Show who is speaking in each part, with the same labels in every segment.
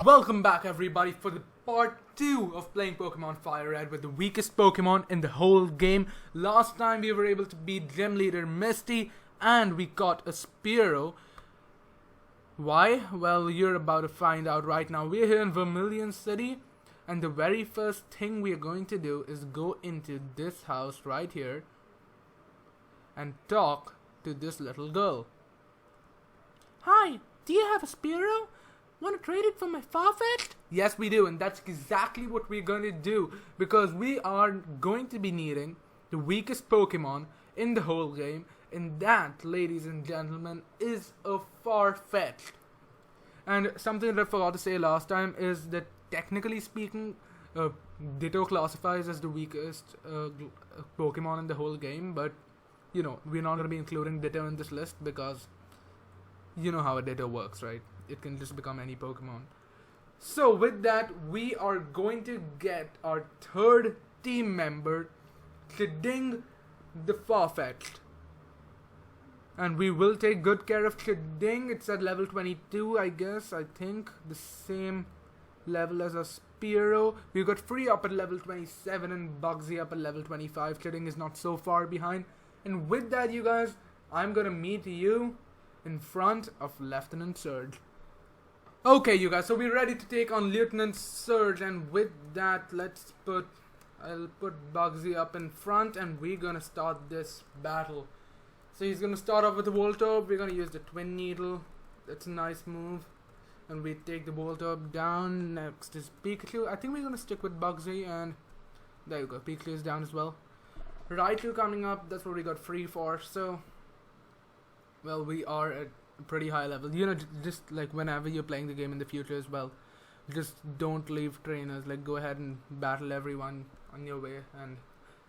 Speaker 1: Welcome back everybody for the part 2 of playing Pokemon FireRed with the weakest Pokemon in the whole game. Last time we were able to beat Gym Leader Misty and we got a Spearow. Why? Well, you're about to find out right now. We're here in Vermilion City and the very first thing we are going to do is go into this house right here and talk to this little girl. Hi, do you have a Spearow? Want to trade it for my Farfetch'd? Yes, we do, and that's exactly what we're going to do because we are going to be needing the weakest Pokemon in the whole game, and that, ladies and gentlemen, is a Farfetch'd. And something that I forgot to say last time is that technically speaking, Ditto classifies as the weakest Pokemon in the whole game, but you know, we're not going to be including Ditto in this list because you know how a Ditto works, right? It can just become any Pokemon. So with that, we are going to get our third team member, Chiding the Farfetch'd. And we will take good care of Chiding. It's at level 22, I guess. I think the same level as a Spearow. We got Free up at level 27 and Bugsy up at level 25. Chiding is not so far behind. And with that, you guys, I'm gonna meet you in front of Lieutenant Surge. Okay, you guys, so we're ready to take on Lieutenant Surge, and with that, I'll put Bugsy up in front, and we're gonna start this battle. So he's gonna start off with the Voltorb. We're gonna use the Twin Needle. That's a nice move. And we take the Voltorb down. Next is Pikachu. I think we're gonna stick with Bugsy, and there you go. Pikachu is down as well. Raichu coming up. That's what we got free for. So, well, we are at a pretty high level. You know, just like whenever you're playing the game in the future as well, just don't leave trainers. Like, go ahead and battle everyone on your way, and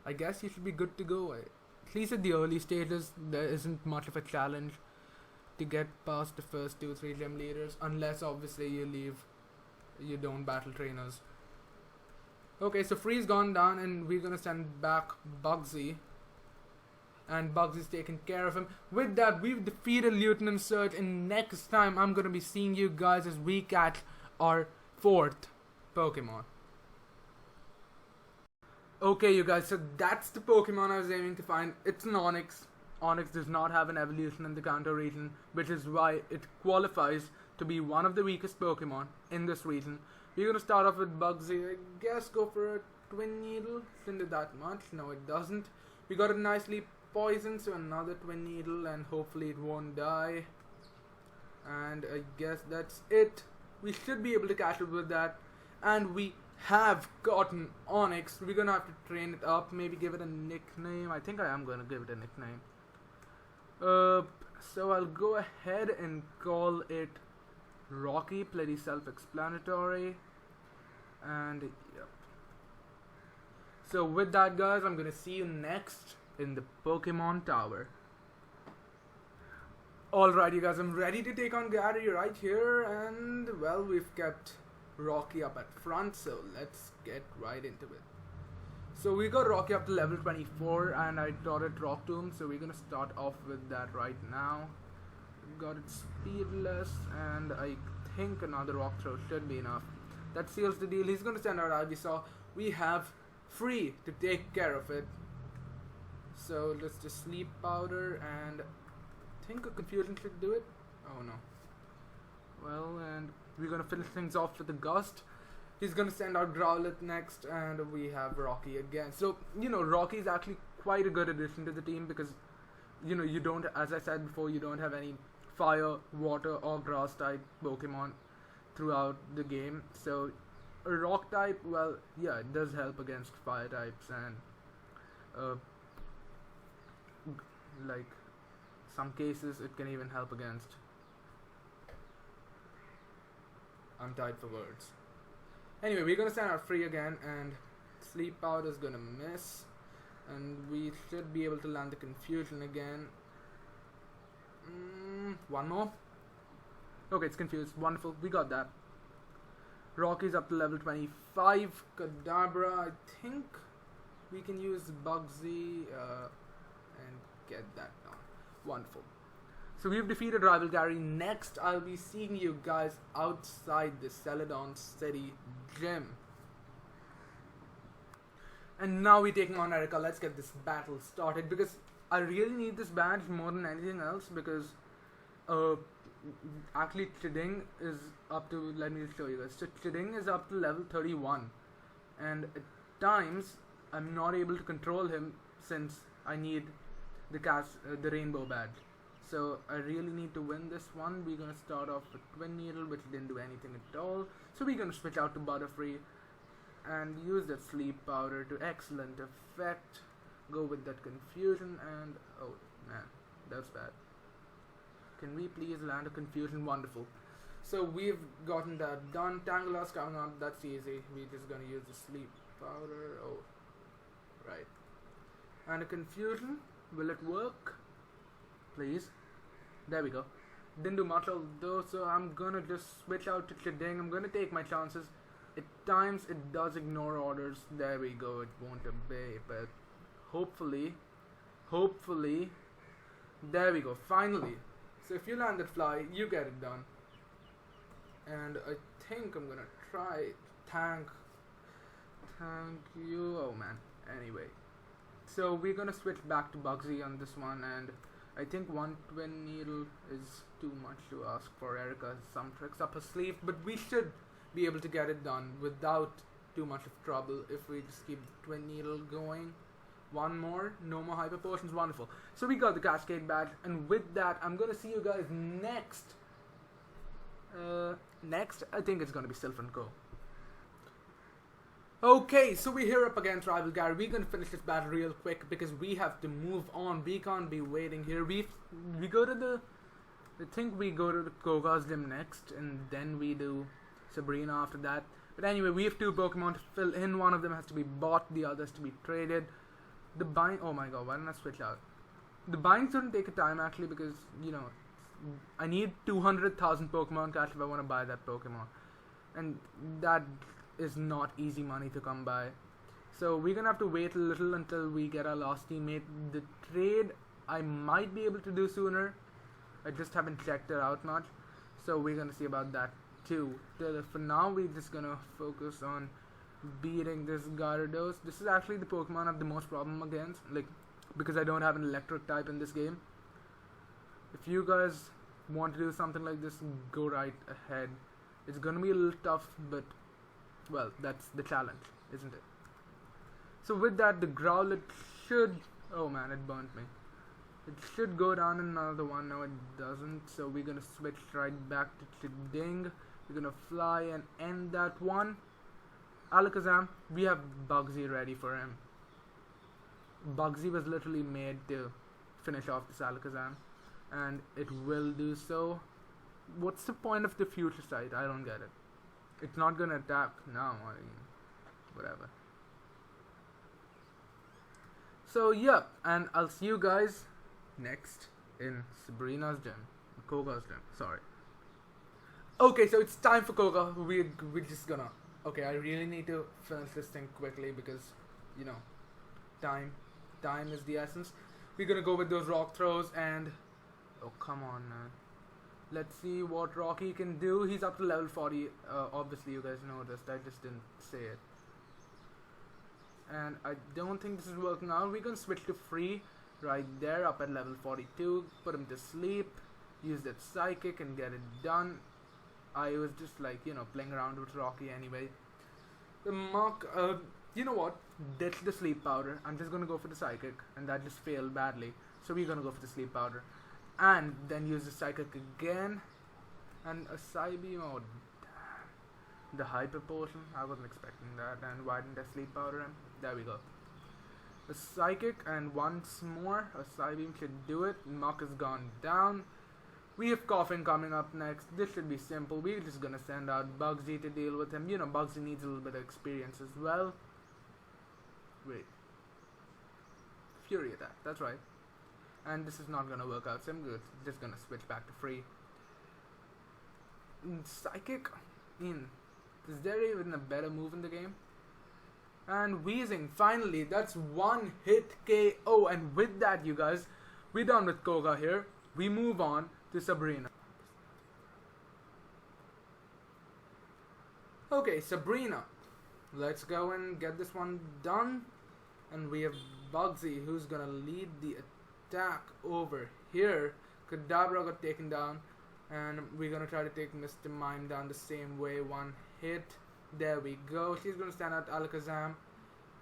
Speaker 1: I guess you should be good to go. At least at the early stages, there isn't much of a challenge to get past the first 2-3 gym leaders, unless obviously you don't battle trainers. Okay, so Free's gone down, and we're gonna send back Bugsy. And Bugsy's taken care of him. With that, we've defeated Lieutenant Surge, and next time I'm gonna be seeing you guys as we catch our fourth Pokemon. Okay, you guys, so that's the Pokemon I was aiming to find. It's an Onix. Onix does not have an evolution in the Kanto region, which is why it qualifies to be one of the weakest Pokemon in this region. We're gonna start off with Bugsy. I guess go for a Twin Needle. Didn't do that much. No, it doesn't. We got it nicely poisoned, so another Twin Needle, and hopefully it won't die. And I guess that's it. We should be able to catch it with that. And we have gotten Onix. We're gonna have to train it up, maybe give it a nickname. I think I am gonna give it a nickname. So I'll go ahead and call it Rocky, pretty self-explanatory. And yep. So with that, guys, I'm gonna see you next in the Pokemon Tower. Alright, you guys, I'm ready to take on Gary right here, and well, we've kept Rocky up at front, so let's get right into it. So we got Rocky up to level 24, and I taught it Rock Tomb, so we're gonna start off with that right now. Got it speedless, and I think another Rock Throw should be enough. That seals the deal. He's gonna send out Ivysaur. We have Free to take care of it. So let's just Sleep Powder, and I think a Confusion should do it. Oh no. Well, and we're gonna finish things off with a Gust. He's gonna send out Growlithe next, and we have Rocky again. So, you know, Rocky is actually quite a good addition to the team because, you know, you don't, as I said before, you don't have any fire, water, or grass type Pokemon throughout the game. So, a rock type, well, yeah, it does help against fire types, and like some cases it can even help against, I'm tied for words. Anyway, we're gonna send out Free again, and Sleep Powder's gonna miss, and we should be able to land the Confusion again. One more. Okay, it's confused. Wonderful, we got that. Rocky's up to level 25. Kadabra, I think we can use Bugsy and get that down. Wonderful. So we've defeated rival Gary. Next, I'll be seeing you guys outside the Celadon City gym. And now we're taking on Erica. Let's get this battle started because I really need this badge more than anything else because actually Chiding is up to, let me show you guys. So Chiding is up to level 31 and at times I'm not able to control him since I need the rainbow badge. So I really need to win this one. We're gonna start off with Twin Needle, which didn't do anything at all. So we're gonna switch out to Butterfree and use that sleep powder to excellent effect. Go with that confusion and oh man, that's bad. Can we please land a confusion? Wonderful. So we've gotten that done. Tangela's coming up, that's easy. We're just gonna use the sleep powder. Oh, right. And a confusion. Will it work? Please. There we go. Didn't do much although, so I'm gonna just switch out to Chiding. I'm gonna take my chances. At times it does ignore orders. There we go. It won't obey, but hopefully, there we go. Finally. So if you land that fly, you get it done. And I think I'm gonna try thank you. Oh man. Anyway. So we're gonna switch back to Bugsy on this one, and I think one Twin Needle is too much to ask for. Erica has some tricks up her sleeve, but we should be able to get it done without too much of trouble if we just keep the Twin Needle going. One more, no more hyper potions, wonderful. So we got the Cascade badge, and with that, I'm gonna see you guys next. Next, I think it's gonna be Sylph & Co. Okay, so we're here up against rival Gary. We're gonna finish this battle real quick because we have to move on. We can't be waiting here. We go to the. I think we go to the Koga's gym next, and then we do Sabrina after that. But anyway, we have two Pokemon to fill in. One of them has to be bought, the others to be traded. The bind. Oh my god, why didn't I switch out? The bind shouldn't take a time actually because I need 200,000 Pokemon cash if I want to buy that Pokemon, and that is not easy money to come by. So we're gonna have to wait a little until we get our last teammate. The trade I might be able to do sooner. I just haven't checked it out much, so we're gonna see about that too. For now, we're just gonna focus on beating this Gyarados. This is actually the Pokemon I have the most problem against, because I don't have an electric type in this game. If you guys want to do something like this, go right ahead. It's gonna be a little tough, but well, that's the challenge, isn't it? So with that, the Growlithe should... Oh man, it burnt me. It should go down in another one. No, it doesn't. So we're gonna switch right back to Chiding. We're gonna fly and end that one. Alakazam, we have Bugsy ready for him. Bugsy was literally made to finish off this Alakazam, and it will do so. What's the point of the future sight? I don't get it. It's not gonna attack now. I mean, whatever. So yeah, and I'll see you guys next in Sabrina's gym, Koga's gym. Sorry. Okay, so it's time for Koga. We're just gonna. Okay, I really need to finish this thing quickly because time is the essence. We're gonna go with those rock throws and oh come on, man. Let's see what Rocky can do. He's up to level 40. Obviously, you guys noticed. I just didn't say it. And I don't think this is working out. We're gonna switch to Free right there, up at level 42. Put him to sleep. Use that Psychic and get it done. I was just playing around with Rocky anyway. The Mark, you know what? Ditch the Sleep Powder. I'm just gonna go for the Psychic, and that just failed badly. So we're gonna go for the Sleep Powder. And then use the Psychic again. And a Psybeam. Oh, damn. The Hyper Potion. I wasn't expecting that. And why didn't I Sleep Powder him? There we go. A Psychic and once more. A Psybeam should do it. Muck has gone down. We have Coughing coming up next. This should be simple. We're just gonna send out Bugsy to deal with him. Bugsy needs a little bit of experience as well. Wait. Fury Attack. That's right. And this is not gonna work out, so I'm good. Just gonna switch back to Free. Psychic? Is there even a better move in the game? And Wheezing, finally, that's one hit KO. And with that, you guys, we're done with Koga here. we move on to Sabrina. Okay, Sabrina. Let's go and get this one done. And we have Bugsy, who's gonna lead the attack over here. Kadabra got taken down, and we're gonna try to take Mr. Mime down the same way. One hit. There we go. She's gonna stand out Alakazam.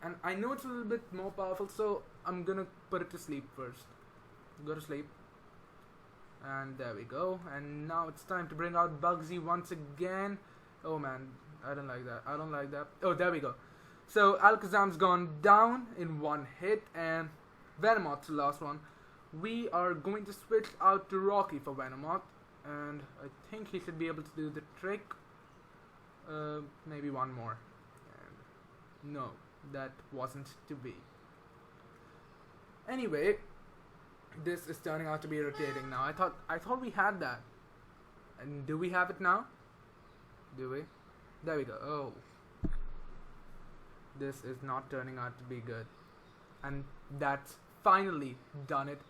Speaker 1: And I know it's a little bit more powerful, so I'm gonna put it to sleep first. Go to sleep. And there we go. And now it's time to bring out Bugsy once again. Oh man, I don't like that. I don't like that. Oh, there we go. So Alakazam's gone down in one hit, and Venomoth's the last one. We are going to switch out to Rocky for Venomoth, and I think he should be able to do the trick. Maybe one more. And no, that wasn't to be. Anyway, this is turning out to be irritating now. I thought we had that. And do we have it now? Do we? There we go. Oh. This is not turning out to be good. And that's finally done it.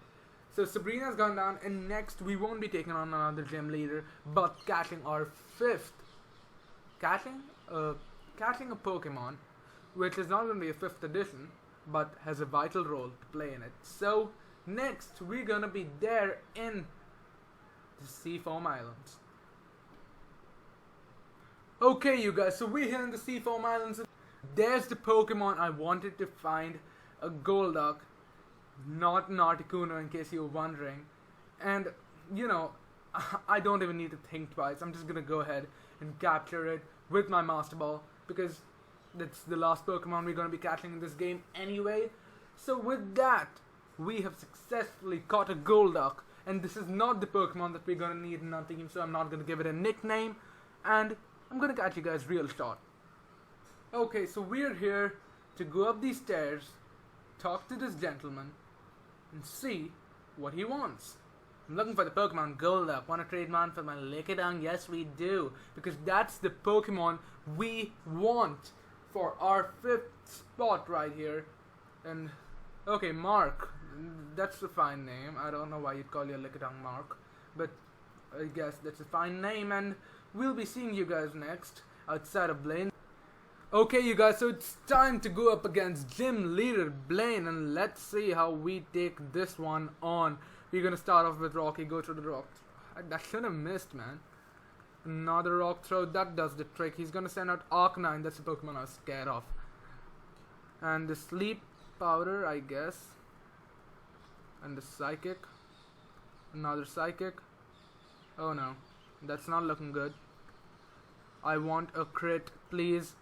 Speaker 1: So Sabrina's gone down, and next we won't be taking on another gym leader, but catching our fifth. Catching a Pokemon, which is not going to be a 5th edition, but has a vital role to play in it. So next we're going to be there in the Seafoam Islands. Okay, you guys, so we're here in the Seafoam Islands. There's the Pokemon I wanted to find, a Golduck, not an Articuno in case you were wondering. And, you know, I don't even need to think twice. I'm just gonna go ahead and capture it with my Master Ball, because that's the last Pokemon we're gonna be catching in this game anyway. So with that, we have successfully caught a Golduck, and this is not the Pokemon that we're gonna need in our team, so I'm not gonna give it a nickname, and I'm gonna catch you guys real short. Okay, so we're here to go up these stairs, talk to this gentleman, and see what he wants. I'm looking for the Pokemon Golduck. Want to trade man for my Lickitung? Yes, we do. Because that's the Pokemon we want for our 5th spot right here. And, okay, Mark. That's a fine name. I don't know why you'd call your Lickitung Mark. But I guess that's a fine name. And we'll be seeing you guys next outside of Blaine. Okay, you guys, so it's time to go up against Gym Leader Blaine. And let's see how we take this one on. We're gonna start off with Rocky, go through the rock. That should have missed, man. Another rock throw, that does the trick. He's gonna send out Arcanine, that's the Pokemon I was scared of. And the Sleep Powder, I guess. And the Psychic. Another Psychic. Oh no, that's not looking good. I want a crit, please.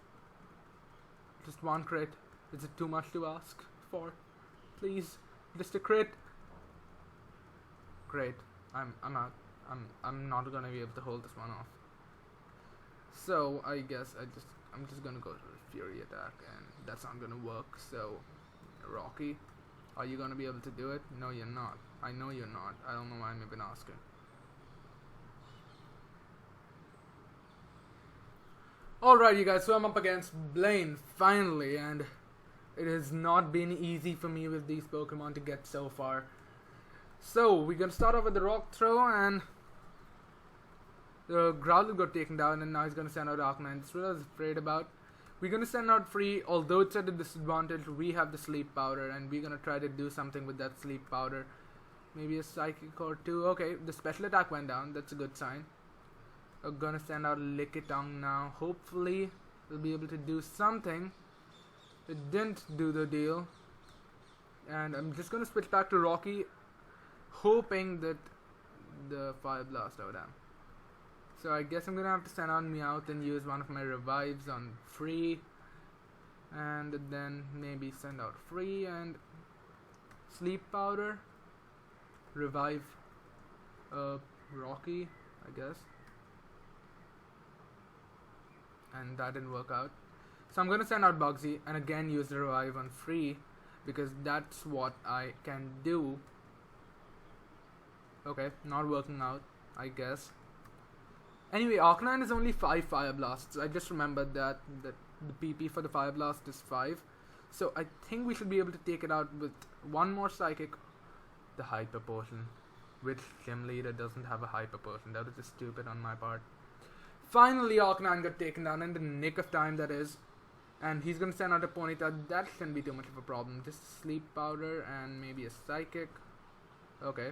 Speaker 1: Just one crit. Is it too much to ask for? Please, just a crit. Great, I'm out. I'm not gonna be able to hold this one off. So I guess I'm just gonna go to the Fury attack, and that's not gonna work. So Rocky, are you gonna be able to do it? No, you're not. I know you're not. I don't know why I'm even asking. Alright, you guys, so I'm up against Blaine finally, and it has not been easy for me with these Pokemon to get so far. So, we're gonna start off with the rock throw, and the Growlithe got taken down, and now he's gonna send out Arcanine. That's what I was afraid about. We're gonna send out Free, although it's at a disadvantage, we have the Sleep Powder, and we're gonna try to do something with that Sleep Powder. Maybe a Psychic or two. Okay, the special attack went down, that's a good sign. We're gonna send out Lickitung now. Hopefully, we'll be able to do something. It didn't do the deal. And I'm just gonna switch back to Rocky, hoping that the Fire Blast over them. So I guess I'm gonna have to send on Meowth and use one of my revives on Free, and then maybe send out Free and Sleep Powder, revive Rocky, I guess. And that didn't work out. So I'm gonna send out Bugsy and again use the revive on Free, because that's what I can do. Okay, not working out, I guess. Anyway, Arcanine is only 5 Fire Blasts. I just remembered that the PP for the Fire Blast is 5. So I think we should be able to take it out with one more Psychic. The Hyper Potion. Which gym leader doesn't have a hyper person? That was just stupid on my part. Finally, Arcanine got taken down in the nick of time, that is. And he's gonna send out a Ponyta. That shouldn't be too much of a problem. Just Sleep Powder and maybe a Psychic. Okay.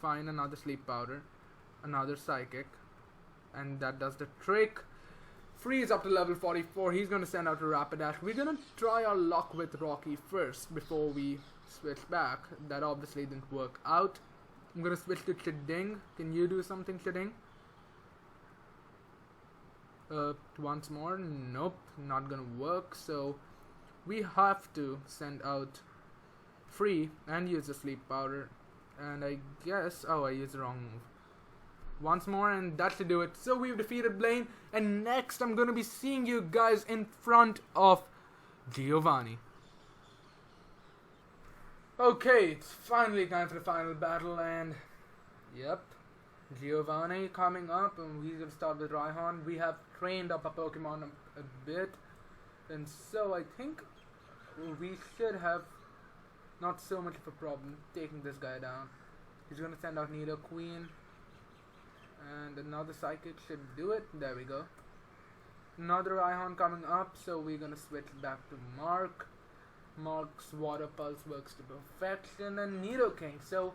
Speaker 1: Fine, another Sleep Powder. Another Psychic. And that does the trick. Freeze up to level 44. He's gonna send out a Rapidash. We're gonna try our luck with Rocky first before we switch back. That obviously didn't work out. I'm gonna switch to Chiding. Can you do something, Chiding? Once more. Nope, not gonna work. So we have to send out Free and use the Sleep Powder. And I guess, oh, I used the wrong move. Once more, and that should do it. So we've defeated Blaine, and next I'm gonna be seeing you guys in front of Giovanni. Okay, it's finally time for the final battle, and yep, Giovanni coming up, and we're gonna start with Raihan. We have trained up a Pokemon a bit, and so I think we should have not so much of a problem taking this guy down. He's gonna send out Nidoqueen, and another Psychic should do it. There we go. Another Raihan coming up, so we're gonna switch back to Mark. Mark's Water Pulse works to perfection, and Nidoking. So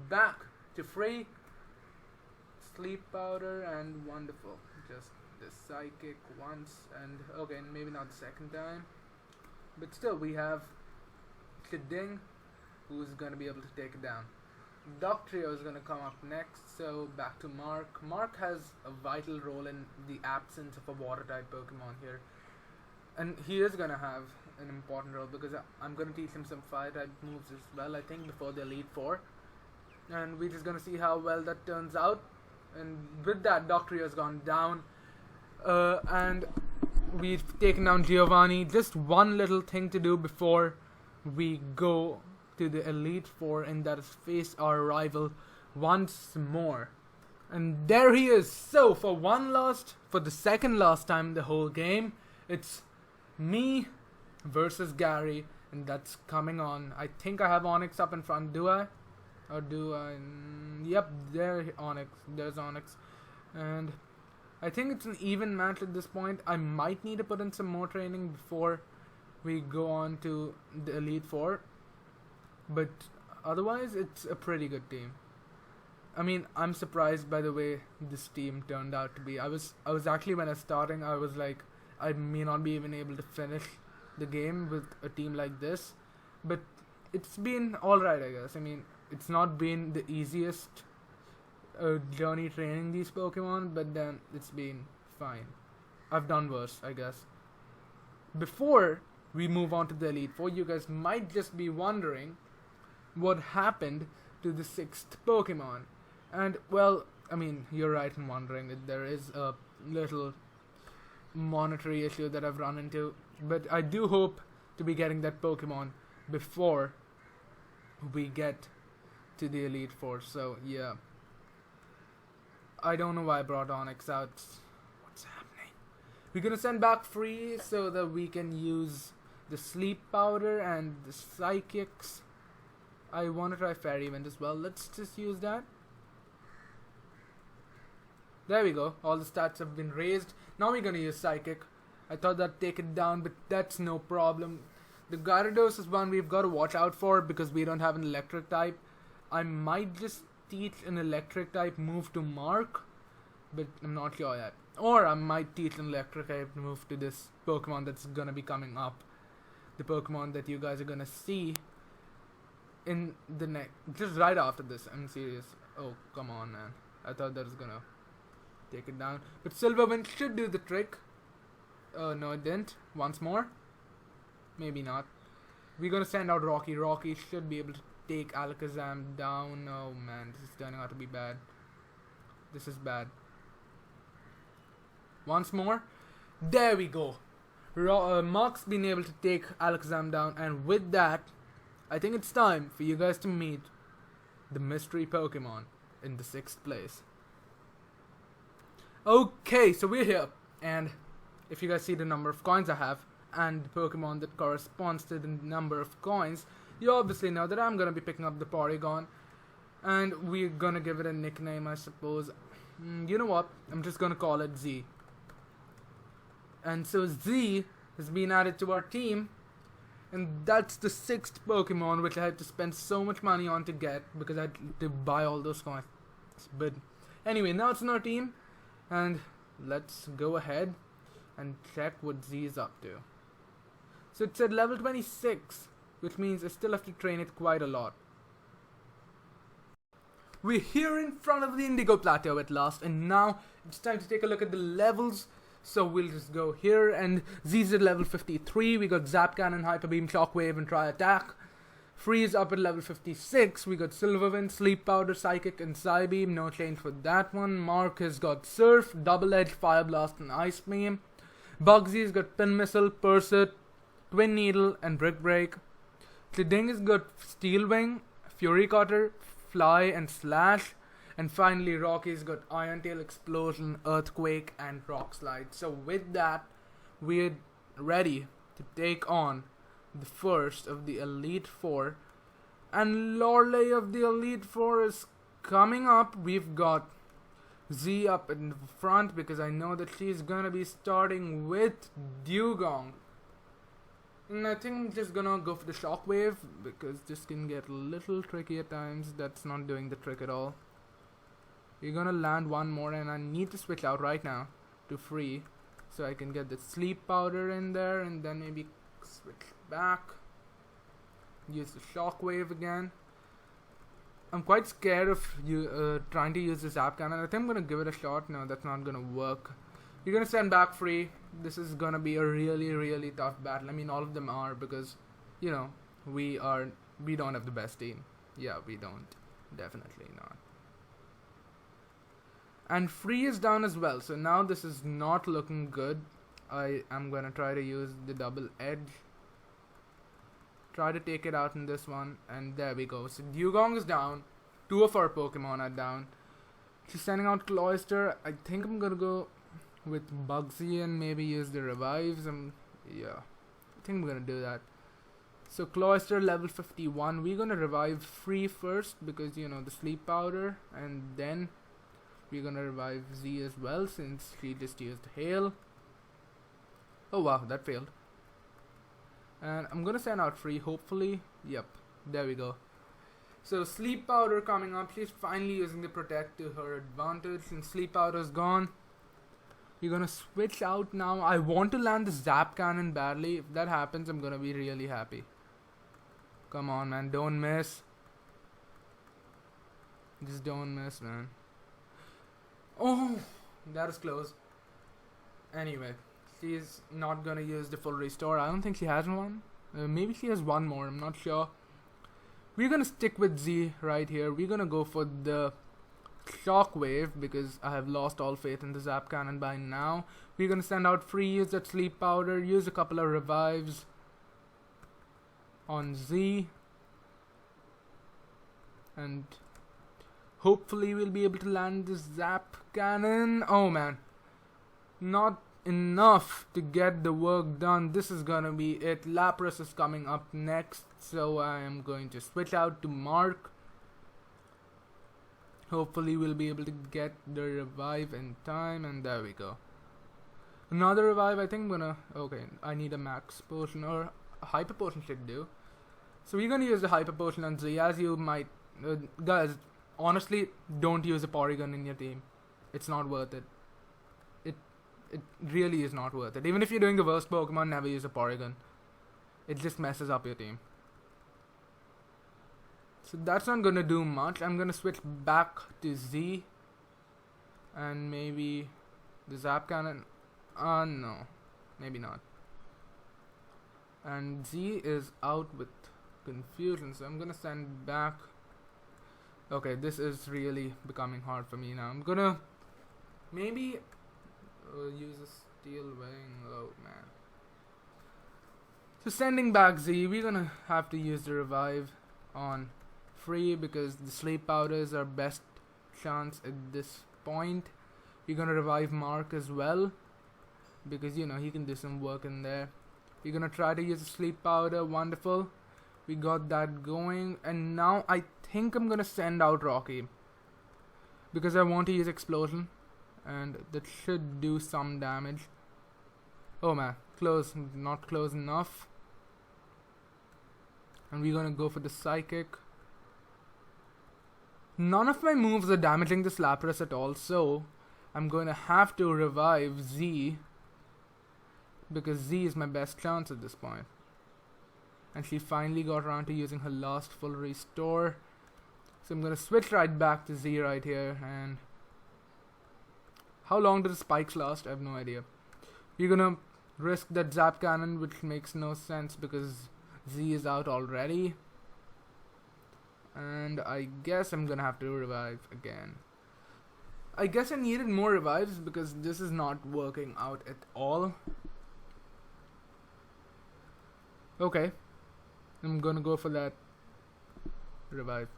Speaker 1: back to Free, Sleep Powder, and wonderful. Just the Psychic once, and okay, maybe not the second time, but still we have Chiding, who's gonna be able to take it down. Doctrio is gonna come up next, so back to Mark. Mark has a vital role in the absence of a water type Pokemon here, and he is gonna have an important role because I'm gonna teach him some fire type moves as well, I think, before the Elite Four, and we're just gonna see how well that turns out. And with that, Doctrio has gone down, and we've taken down Giovanni. Just one little thing to do before we go to the Elite Four, and that is face our rival once more. And there he is. So for the second last time in the whole game, it's me versus Gary, and that's coming on. I think I have Onyx up in front. Do I? Or do I? Yep, there's Onyx. And I think it's an even match at this point. I might need to put in some more training before we go on to the Elite Four, but otherwise it's a pretty good team. I mean, I'm surprised by the way this team turned out to be. I was actually, when I was starting, I was like, I may not be even able to finish the game with a team like this, but it's been alright, I guess. I mean, it's not been the easiest journey training these Pokemon, but then it's been fine. I've done worse, I guess. Before we move on to the Elite Four, you guys might just be wondering what happened to the 6th Pokemon. And, well, I mean, you're right in wondering that there is a little monetary issue that I've run into, but I do hope to be getting that Pokemon before we get to the Elite Four, so yeah. I don't know why I brought Onyx out. What's happening? We're gonna send back Free so that we can use the Sleep Powder and the Psychics. I want to try Fairy Wind as well. Let's just use that. There we go. All the stats have been raised. Now we're gonna use Psychic. I thought that'd take it down, but that's no problem. The Gyarados is one we've got to watch out for because we don't have an electric type. I might just teach an electric type move to Mark, but I'm not sure yet. Or I might teach an electric type move to this Pokemon that's gonna be coming up. The Pokemon that you guys are gonna see in the next, just right after this. I'm serious. Oh, come on, man. I thought that was gonna take it down. But Silver Wind should do the trick. No, it didn't. Once more. Maybe not. We're gonna send out Rocky. Rocky should be able to take Alakazam down. Oh man, this is turning out to be bad. This is bad. Once more. There we go. Mark's been able to take Alakazam down, and with that, I think it's time for you guys to meet the mystery Pokemon in the 6th place. Okay, so we're here, and if you guys see the number of coins I have, and the Pokemon that corresponds to the number of coins, you obviously know that I'm going to be picking up the Porygon. And we're gonna give it a nickname, I suppose. You know what? I'm just gonna call it Z. And so Z has been added to our team. And that's the 6th Pokemon which I had to spend so much money on to get because I had to buy all those coins. But anyway, now it's in our team. And let's go ahead and check what Z is up to. So it's at level 26, which means I still have to train it quite a lot. We're here in front of the Indigo Plateau at last, and now it's time to take a look at the levels. So we'll just go here, and Z's at level 53. We got Zap Cannon, Hyper Beam, Shockwave, and Tri Attack. Freeze up at level 56. We got Silver Wind, Sleep Powder, Psychic, and Psybeam. No change for that one. Mark has got Surf, Double Edge, Fire Blast, and Ice Beam. Bugsy's got Pin Missile, Pursuit, Twin Needle, and Brick Break. Tiding has got Steel Wing, Fury Cutter, Fly, and Slash. And finally, Rocky's got Iron Tail, Explosion, Earthquake, and Rock Slide. So with that, we're ready to take on the first of the Elite Four. And Lorelei of the Elite Four is coming up. We've got Z up in the front because I know that she's gonna be starting with Dewgong. And I think I'm just gonna go for the Shockwave because this can get a little tricky at times. That's not doing the trick at all. We're gonna land one more, and I need to switch out right now to free so I can get the Sleep Powder in there, and then maybe switch back, use the Shockwave again. I'm quite scared of trying to use the Zap Cannon. I think I'm gonna give it a shot. No, that's not gonna work. We're gonna send back free. This is gonna be a really tough battle. I mean, all of them are, because you know we don't have the best team. Yeah, we don't. Definitely not. And free is down as well, so now this is not looking good. I am gonna try to use the Double Edge. Try to take it out in this one, and there we go. So Dewgong is down. 2 of our Pokemon are down. She's sending out Cloyster. I think I'm gonna go with Bugsy and maybe use the revives. Yeah, I think I'm gonna do that. So Cloyster level 51. We're gonna revive free first because you know the Sleep Powder, and then we're gonna revive Z as well since she just used Hail. Oh wow, that failed. And I'm gonna send out free, hopefully. Yep, there we go. So Sleep Powder coming up. She's finally using the Protect to her advantage, and Sleep Powder's gone. We're gonna switch out now. I want to land the Zap Cannon badly. If that happens, I'm gonna be really happy. Come on, man, don't miss. Just don't miss, man. Oh, that is close. Anyway, she's not gonna use the full restore. I don't think she has one. Maybe she has one more, I'm not sure. We're gonna stick with Z right here. We're gonna go for the Shockwave because I have lost all faith in the Zap Cannon by now. We're gonna send out free, use that Sleep Powder, use a couple of revives on Z. And hopefully we'll be able to land the Zap Cannon. Oh man, not enough to get the work done. This is gonna be it. Lapras is coming up next, so I am going to switch out to Mark. Hopefully we'll be able to get the revive in time, and there we go. Another revive. I think I'm gonna... Okay, I need a max potion, or a hyper potion should do. So we're gonna use the hyper potion on Z, as you might... guys, honestly, don't use a Porygon in your team. It's not worth it. It really is not worth it. Even if you're doing the worst Pokemon, never use a Porygon. It just messes up your team. So that's not gonna do much. I'm gonna switch back to Z. And maybe the Zap Cannon. No. Maybe not. And Z is out with confusion, so I'm gonna send back. Okay, this is really becoming hard for me now. I'm gonna maybe use a Steel Wing. Oh man. So sending back Z, we're gonna have to use the revive on free because the Sleep Powder is our best chance at this point. We're gonna revive Mark as well because you know he can do some work in there. We're gonna try to use a Sleep Powder. Wonderful. We got that going, and now I think I'm gonna send out Rocky because I want to use Explosion, and that should do some damage. Oh man, close, not close enough. And we're gonna go for the Psychic. None of my moves are damaging this Lapras at all, so I'm going to have to revive Z because Z is my best chance at this point. And she finally got around to using her last full restore. So I'm going to switch right back to Z right here. And how long do the spikes last? I have no idea. We're going to risk that Zap Cannon, which makes no sense because Z is out already. And I guess I'm gonna have to revive again. I guess I needed more revives because this is not working out at all. Okay, I'm gonna go for that revive.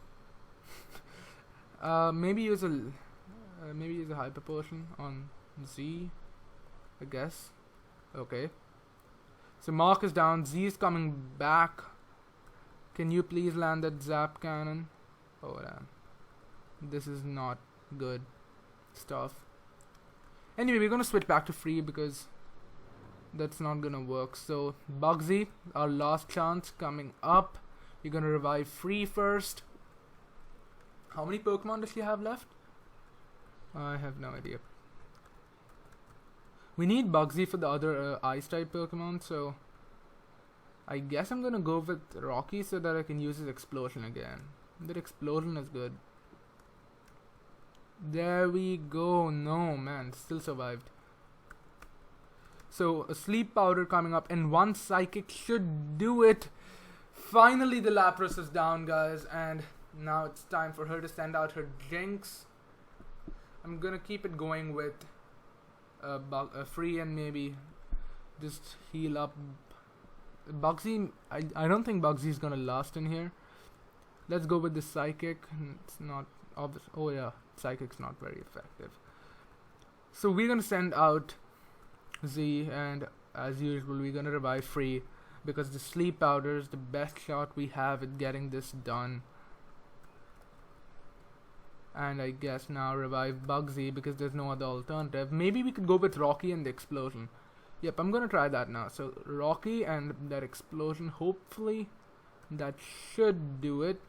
Speaker 1: Maybe use a Hyper Potion on Z, I guess. Okay, so Mark is down. Z is coming back. Can you please land that Zap Cannon? Oh damn. This is not good stuff. Anyway, we're gonna switch back to free because that's not gonna work. So Bugsy, our last chance coming up. We're gonna revive free first. How many Pokemon does she have left? I have no idea. We need Bugsy for the other Ice type Pokemon, so I guess I'm gonna go with Rocky so that I can use his Explosion again. That Explosion is good. There we go. No man, still survived. So a Sleep Powder coming up and one Psychic should do it. Finally the Lapras is down, guys, and now it's time for her to send out her Jinx. I'm gonna keep it going with free and maybe just heal up Bugsy. I don't think Bugsy is gonna last in here. Let's go with the Psychic. It's not obvious. Oh yeah, Psychic's not very effective. So we're gonna send out Z, and as usual we're gonna revive free because the Sleep Powder is the best shot we have at getting this done. And I guess now revive Bugsy because there's no other alternative. Maybe we could go with Rocky and the Explosion. Yep, I'm gonna try that now. So Rocky and that Explosion, hopefully that should do it.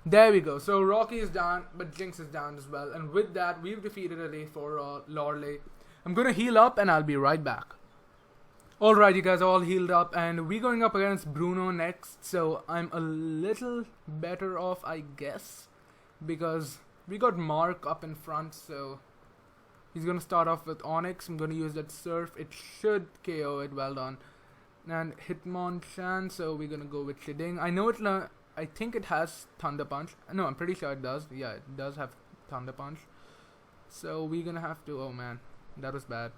Speaker 1: There we go. So Rocky is down, but Jinx is down as well. And with that, we've defeated a for Lorelei. I'm gonna heal up and I'll be right back. Alright, you guys are all healed up and we're going up against Bruno next. So I'm a little better off, I guess, because we got Mark up in front, so he's gonna start off with Onyx. I'm gonna use that Surf. It should KO it. Well done. And Hitmonchan, so we're gonna go with Sheding. I think it has Thunder Punch. No, I'm pretty sure it does. Yeah, it does have Thunder Punch. So we're gonna have to. Oh man, that was bad.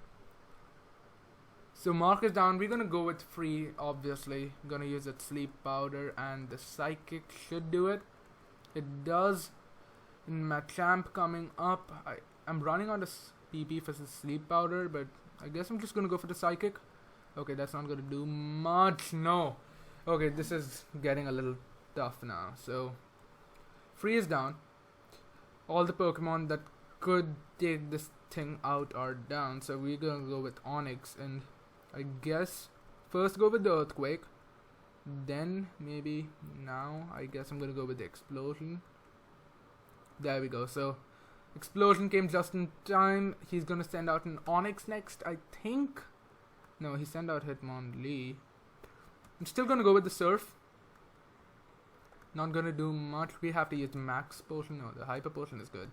Speaker 1: So Mark is down. We're gonna go with free. Obviously, gonna use that Sleep Powder, and the Psychic should do it. It does. And Machamp coming up. I'm running out of PP for the Sleep Powder, but I guess I'm just gonna go for the Psychic. Okay, that's not gonna do much. No. Okay, this is getting a little tough now. So free is down. All the Pokemon that could take this thing out are down. So we're gonna go with Onyx, and I guess first go with the Earthquake. Then maybe now I guess I'm gonna go with the Explosion. There we go. So Explosion came just in time. He's gonna send out an Onyx next, I think. No, he sent out Hitmonlee. I'm still gonna go with the Surf. Not gonna do much. We have to use the Max Potion. No, the Hyper Potion is good.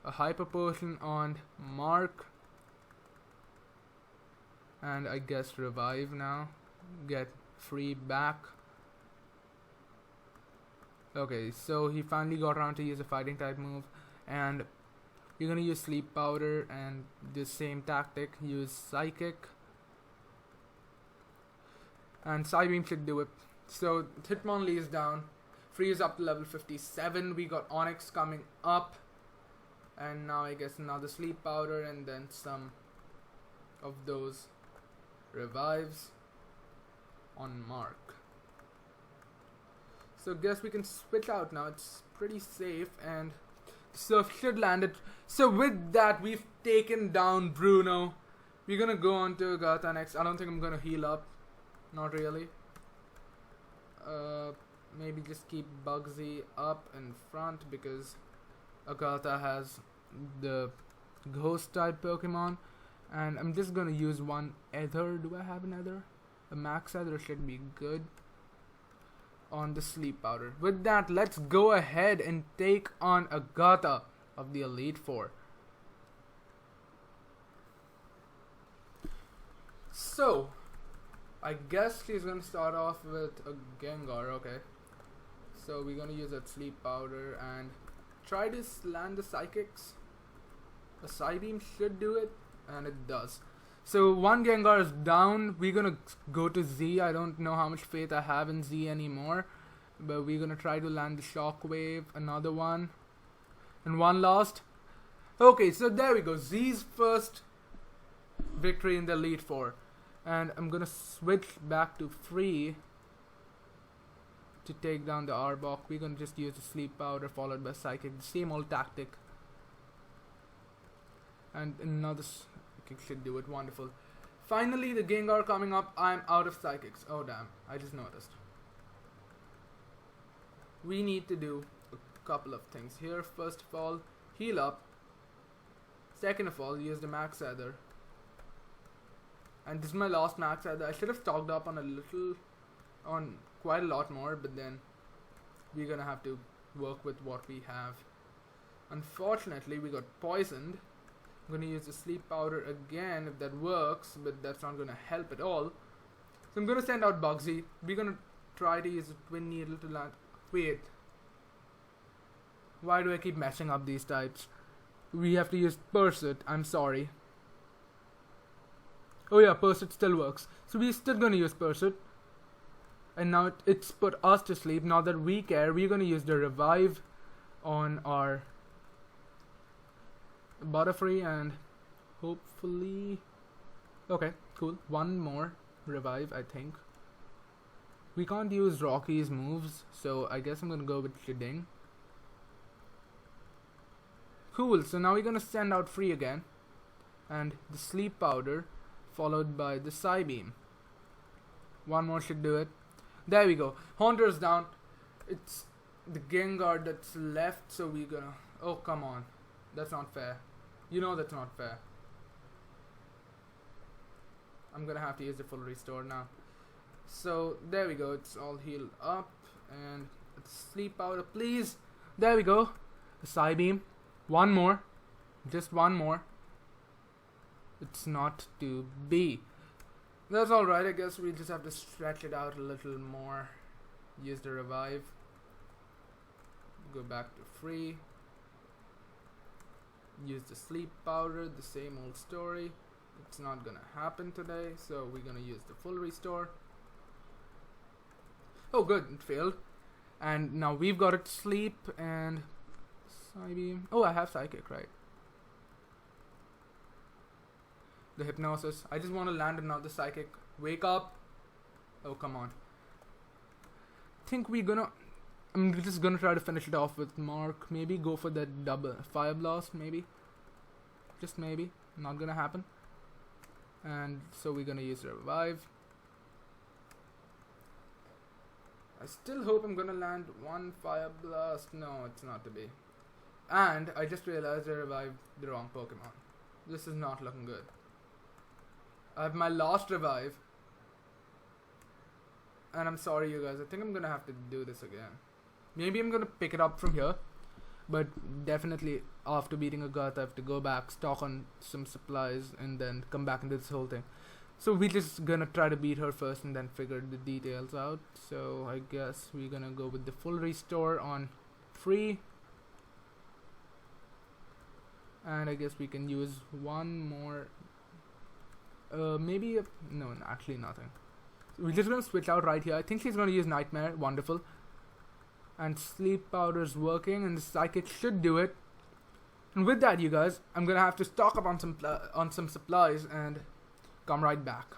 Speaker 1: A Hyper Potion on Mark. And I guess revive now. Get free back. Okay, so he finally got around to use a fighting type move. And you're gonna use Sleep Powder and the same tactic. Use Psychic. And Psybeam should do it. So Hitmonlee is down. Free is up to level 57. We got Onyx coming up. And now I guess another Sleep Powder and then some of those revives on Mark. So guess we can switch out now. It's pretty safe and Surf should land it. So with that, we've taken down Bruno. We're gonna go on to Agatha next. I don't think I'm gonna heal up. Not really. Maybe just keep Bugsy up in front because Agatha has the ghost type Pokemon. And I'm just gonna use one Ether. Do I have an Ether? A Max Ether should be good on the Sleep Powder. With that, let's go ahead and take on Agatha of the Elite Four. So, I guess she's gonna start off with a Gengar, okay. So we're gonna use that Sleep Powder and try to land the Psychics. A Psybeam should do it, and it does. So one Gengar is down. We're gonna go to Z. I don't know how much faith I have in Z anymore, but we're gonna try to land the Shockwave, another one, and one lost. Okay, so there we go. Z's first victory in the Elite Four. And I'm gonna switch back to Free to take down the Arbok. We're gonna just use the Sleep Powder followed by Psychic. The same old tactic. And another Psychic should do it. Wonderful. Finally, the Gengar coming up. I'm out of Psychics. Oh damn, I just noticed. We need to do a couple of things here. First of all, heal up. Second of all, use the Max Ether. And this is my last Max Ether. I should have stocked up on quite a lot more, but then we're gonna have to work with what we have. Unfortunately, we got poisoned. I'm gonna use the Sleep Powder again if that works, but that's not gonna help at all. So I'm gonna send out Bugsy. We're gonna try to use a Twin Needle to land. Wait. Why do I keep messing up these types? We have to use Pursuit. I'm sorry. Oh yeah, Pursuit still works. So we're still gonna use Pursuit. And now it's put us to sleep. Now that we care, we're gonna use the Revive on our Butterfree and hopefully... Okay, cool. One more Revive, I think. We can't use Rocky's moves, so I guess I'm gonna go with Sheding. Cool, so now we're gonna send out Free again. And the Sleep Powder followed by the Psybeam. One more should do it. There we go. Haunter's down. It's the Gengar that's left, so we're gonna... Oh, come on. That's not fair. You know that's not fair. I'm gonna have to use the full restore now. So, there we go. It's all healed up. And Sleep Powder, please. There we go. The Psybeam. One more. Just one more. It's not to be. That's alright, I guess we just have to stretch it out a little more. Use the Revive. Go back to Free. Use the Sleep Powder, the same old story. It's not gonna happen today, so we're gonna use the full restore. Oh good, it failed. And now we've got it to sleep and Psybeam. Oh, I have Psychic, right? The Hypnosis. I just want to land another Psychic. Wake up. Oh, come on. I think we're gonna... I'm just gonna try to finish it off with Mark. Maybe go for that double Fire Blast, maybe. Just maybe. Not gonna happen. And so we're gonna use Revive. I still hope I'm gonna land one Fire Blast. No, it's not to be. And I just realized I revived the wrong Pokemon. This is not looking good. I have my last revive. And I'm sorry you guys, I think I'm gonna have to do this again. Maybe I'm gonna pick it up from here. But definitely after beating Agatha I have to go back, stock on some supplies and then come back and do this whole thing. So we're just gonna try to beat her first and then figure the details out. So I guess we're gonna go with the full restore on Free. And I guess we can use one more. Maybe no, actually nothing. So we're just gonna switch out right here. I think she's gonna use Nightmare. Wonderful. And Sleep Powder's working, and the Psychic should do it. And with that, you guys, I'm gonna have to stock up on some supplies and come right back.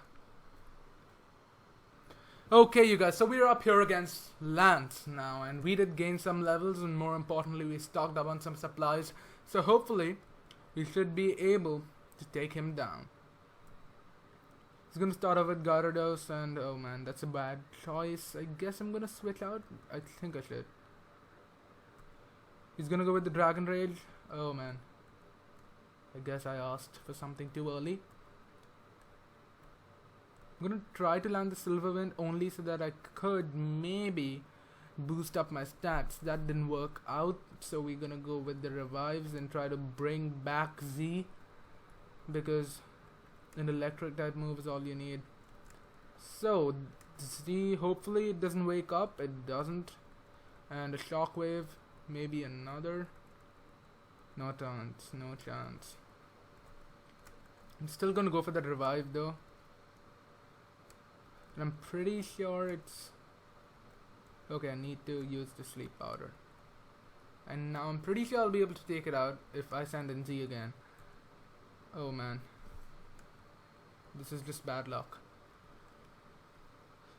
Speaker 1: Okay, you guys, so we're up here against Lance now, and we did gain some levels, and more importantly, we stocked up on some supplies. So hopefully, we should be able to take him down. He's gonna start off with Gyarados, and oh man, that's a bad choice. I guess I'm gonna switch out. I think I should. He's gonna go with the Dragon Rage. Oh man. I guess I asked for something too early. I'm gonna try to land the Silver Wind only so that I could maybe boost up my stats. That didn't work out, so we're gonna go with the Revives and try to bring back Z, because an electric type move is all you need. So Z, hopefully it doesn't wake up. It doesn't. And a Shockwave, maybe another. No chance, no chance. I'm still gonna go for that Revive though. And I'm pretty sure it's... Okay, I need to use the Sleep Powder. And now I'm pretty sure I'll be able to take it out if I send in Z again. Oh man. This is just bad luck.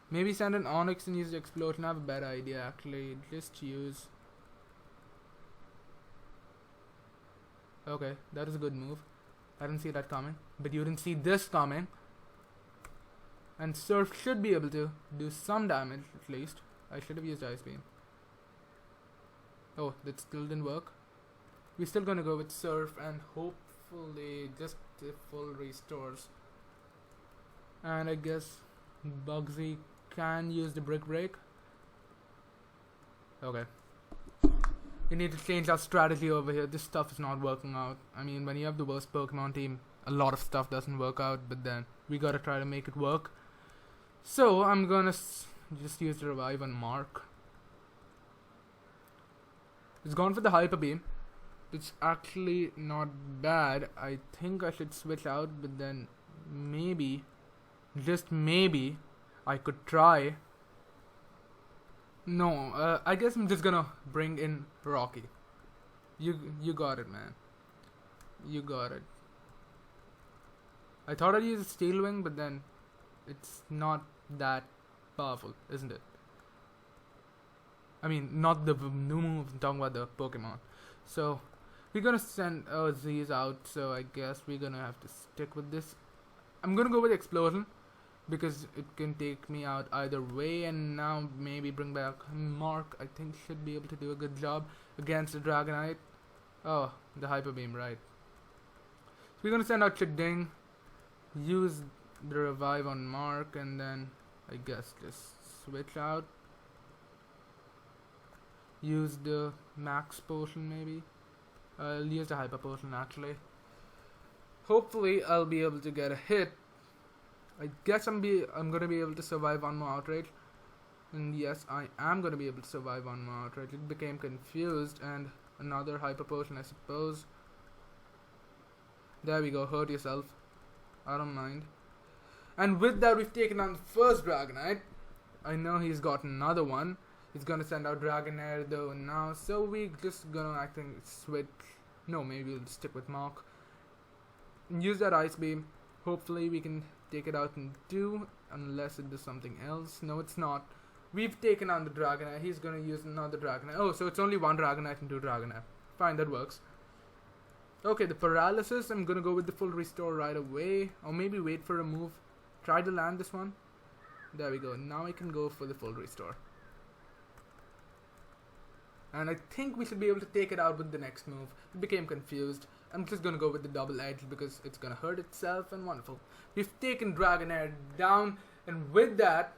Speaker 1: Maybe send an Onyx and use the Explosion. I have a better idea actually. Just use... Okay, that is a good move. I didn't see that coming. But you didn't see this coming. And Surf should be able to do some damage at least. I should have used Ice Beam. Oh, that still didn't work. We're still gonna go with Surf and hopefully just the full restores. And I guess Bugsy can use the Brick Break. Okay. We need to change our strategy over here. This stuff is not working out. I mean, when you have the worst Pokemon team, a lot of stuff doesn't work out, but then we gotta try to make it work. So I'm gonna just use the Revive on Mark. It's gone for the Hyper Beam. It's actually not bad. I think I should switch out, but then maybe, just maybe, I could try. No, I guess I'm just gonna bring in Rocky. You got it, man. You got it. I thought I'd use a Steel Wing, but then it's not that powerful, isn't it? I mean, not the new move, I'm talking about the Pokemon. So, we're gonna send Z's out, so I guess we're gonna have to stick with this. I'm gonna go with Explosion, because it can take me out either way, and now maybe bring back Mark. I think should be able to do a good job against the Dragonite. Oh, the Hyper Beam, right. So we're gonna send out Chiding, use the Revive on Mark, and then I guess just switch out. Use the Max Potion maybe. I'll use the Hyper Potion actually. Hopefully I'll be able to get a hit. I guess I'm gonna be able to survive one more Outrage. And yes, I am gonna be able to survive one more Outrage. It became confused, and another Hyper Potion I suppose. There we go, hurt yourself. I don't mind. And with that, we've taken on the first Dragonite. I know he's got another one. He's gonna send out Dragonair though now, so we just gonna I think switch. No, maybe we'll stick with Mark. And use that Ice Beam. Hopefully we can take it out in 2, unless it does something else. No, it's not. We've taken on the Dragonair. He's gonna use another Dragonair. Oh, so it's only one Dragonite and 2 Dragonair. Fine, that works. Okay, the Paralysis, I'm gonna go with the full restore right away. Or maybe wait for a move. Try to land this one. There we go. Now I can go for the full restore. And I think we should be able to take it out with the next move. It became confused. I'm just gonna go with the Double Edge because it's gonna hurt itself, and wonderful. We've taken Dragonair down, and with that,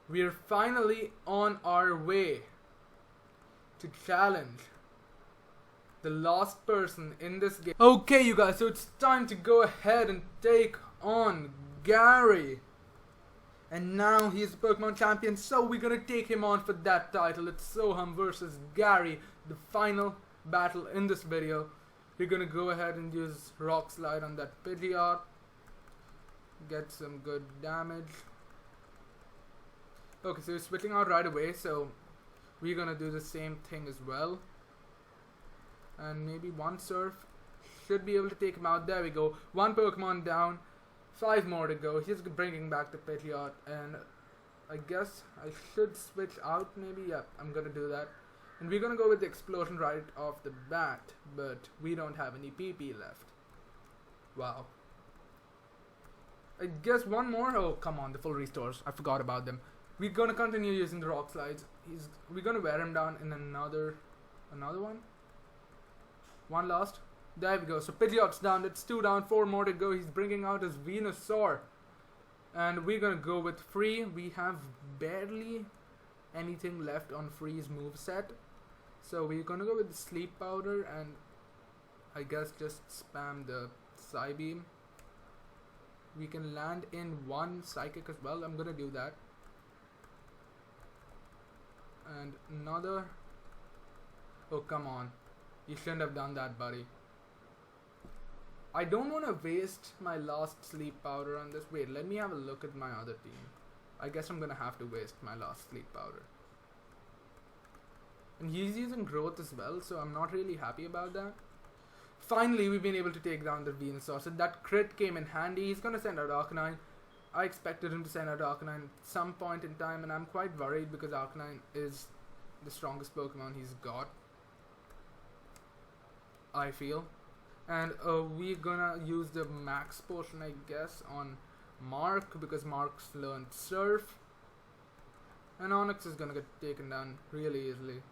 Speaker 1: we're finally on our way to challenge the last person in this game. Okay, you guys, so it's time to go ahead and take on Gary. And now he's the Pokemon champion, so we're gonna take him on for that title. It's Soham versus Gary, the final battle in this video. We're gonna go ahead and use Rock Slide on that Pidgeot. Get some good damage. Okay, so we're switching out right away, so we're gonna do the same thing as well. And maybe one Surf should be able to take him out. There we go. One Pokemon down. 5 more to go. He's bringing back the Pidgeot, and I guess I should switch out maybe. Yeah, I'm gonna do that. And we're gonna go with the explosion right off the bat, but we don't have any PP left. Wow. I guess one more. Oh, come on, the full restores. I forgot about them. We're gonna continue using the rock slides. We're gonna wear him down in another one. One last. There we go. So Pidgeot's down. That's 2 down. 4 more to go. He's bringing out his Venusaur. And we're gonna go with Free. We have barely anything left on Free's moveset. So we're gonna go with the Sleep Powder and I guess just spam the Psybeam. We can land in 1 Psychic as well. I'm gonna do that. And another. Oh, come on. You shouldn't have done that, buddy. I don't want to waste my last Sleep Powder on this. Wait, let me have a look at my other team. I guess I'm gonna have to waste my last Sleep Powder. And he's using Growth as well, so I'm not really happy about that. Finally, we've been able to take down the Venusaur. So that crit came in handy. He's gonna send out Arcanine. I expected him to send out Arcanine at some point in time, and I'm quite worried because Arcanine is the strongest Pokemon he's got, I feel. And we're gonna use the Max Potion, I guess, on Mark because Mark's learned Surf. And Onix is gonna get taken down really easily.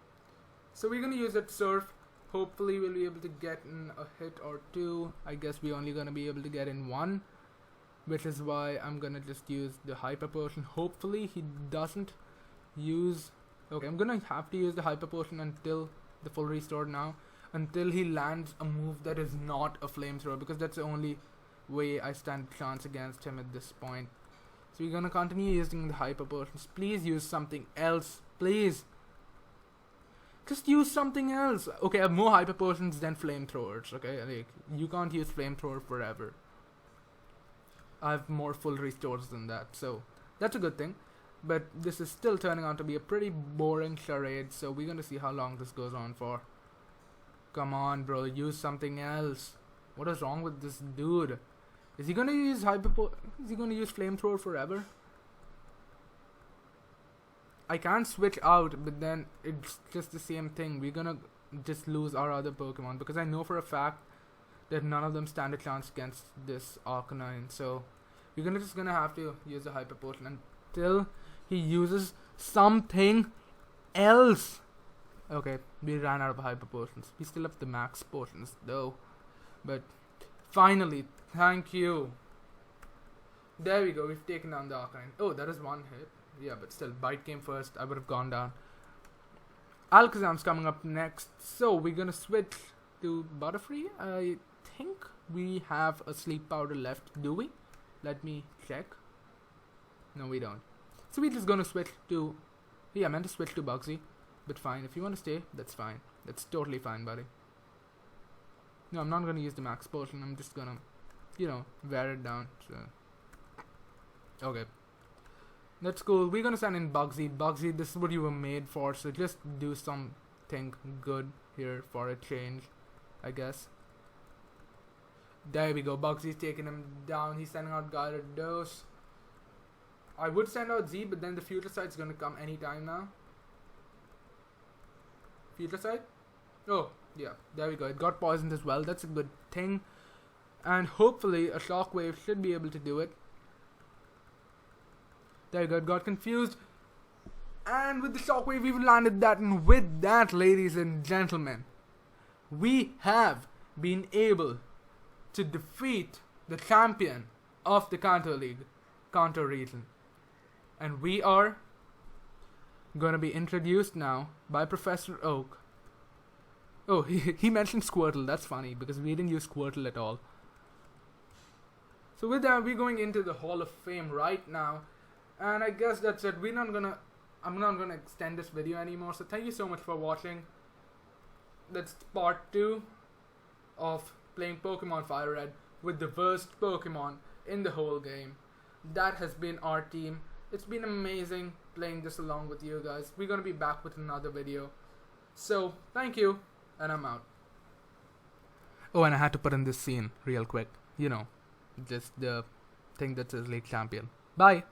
Speaker 1: So we're gonna use that Surf. Hopefully we'll be able to get in a hit or 2. I guess we're only gonna be able to get in 1. Which is why I'm gonna just use the Hyper Potion. Hopefully he doesn't use... Okay, I'm gonna have to use the Hyper Potion until the full restore now. Until he lands a move that is not a Flamethrower, because that's the only way I stand a chance against him at this point. So we're gonna continue using the Hyper Potions. Please use something else. Please. Just use something else. Okay, I have more Hyper Potions than Flamethrowers. Okay, like, you can't use Flamethrower forever. I have more full restores than that, so that's a good thing. But this is still turning out to be a pretty boring charade, so we're gonna see how long this goes on for. Come on, bro, use something else. What is wrong with this dude? Is he gonna use Is he gonna use Flamethrower forever? I can't switch out, but then it's just the same thing. We're gonna just lose our other Pokemon because I know for a fact that none of them stand a chance against this Arcanine. So we're just gonna have to use a Hyper Potion until he uses something else. Okay, we ran out of Hyper Potions. We still have the Max Potions though. But finally, thank you. There we go, we've taken down the Arcanine. Oh, that is 1 hit. Yeah, but still, Bite came first. I would have gone down. Alakazam's coming up next. So we're gonna switch to Butterfree. I think we have a Sleep Powder left. Do we? Let me check. No, we don't. So we're just gonna switch to... Yeah, I meant to switch to Bugsy. But fine, if you want to stay, that's fine. That's totally fine, buddy. No, I'm not gonna use the Max Potion. I'm just gonna, wear it down. So. Okay. That's cool. We're gonna send in Bugsy. Bugsy, this is what you were made for. So just do something good here for a change, I guess. There we go. Bugsy's taking him down. He's sending out Gyarados. I would send out Z, but then the Future Sight's gonna come anytime now. Future Sight? Oh, yeah. There we go. It got poisoned as well. That's a good thing. And hopefully a Shockwave should be able to do it. There we go. It got confused. And with the Shockwave, we've landed that. And with that, ladies and gentlemen, we have been able to defeat the champion of the Kanto League, Kanto region. And we are going to be introduced now by Professor Oak. Oh, he mentioned Squirtle. That's funny because we didn't use Squirtle at all. So with that, we're going into the Hall of Fame right now. And I guess that's it. I'm not gonna extend this video anymore. So thank you so much for watching. That's part 2 of playing Pokemon FireRed with the worst Pokemon in the whole game. That has been our team. It's been amazing playing this along with you guys. We're gonna be back with another video. So thank you, and I'm out. Oh, and I had to put in this scene real quick. Just the thing that says League Champion. Bye.